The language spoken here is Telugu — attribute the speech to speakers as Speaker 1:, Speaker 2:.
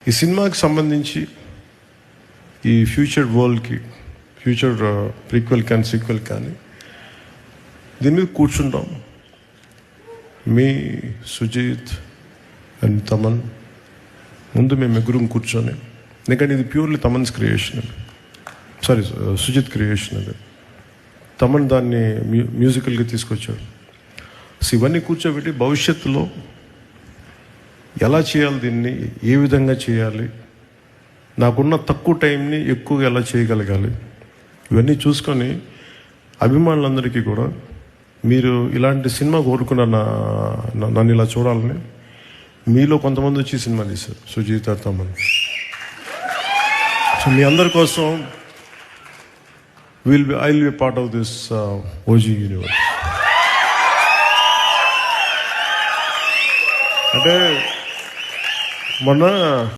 Speaker 1: ఈ సినిమాకి సంబంధించి ఈ ఫ్యూచర్ వరల్డ్కి ఫ్యూచర్ ప్రీక్వెల్ కానీ సీక్వెల్ కానీ దీని మీద కూర్చుంటాం. మీ సుజిత్ అండ్ తమన్ ముందు మేము ముగ్గురం కూర్చొని, ఎందుకంటే ఇది purely Thaman's creation, sorry Sujeeth creation. అది తమన్ దాన్ని మ్యూజికల్గా తీసుకొచ్చాడు. సో ఇవన్నీ కూర్చోబెట్టి భవిష్యత్తులో ఎలా చేయాలి, దీన్ని ఏ విధంగా చేయాలి, నాకున్న తక్కువ టైంని ఎక్కువగా ఎలా చేయగలగాలి, ఇవన్నీ చూసుకొని అభిమానులందరికీ కూడా మీరు ఇలాంటి సినిమా కోరుకున్న నన్ను ఇలా చూడాలని మీలో కొంతమంది వచ్చి సినిమా తీశారు, సుజీత తమన్. సో మీ అందరి కోసం I will be part of this OG universe. అంటే మొన్న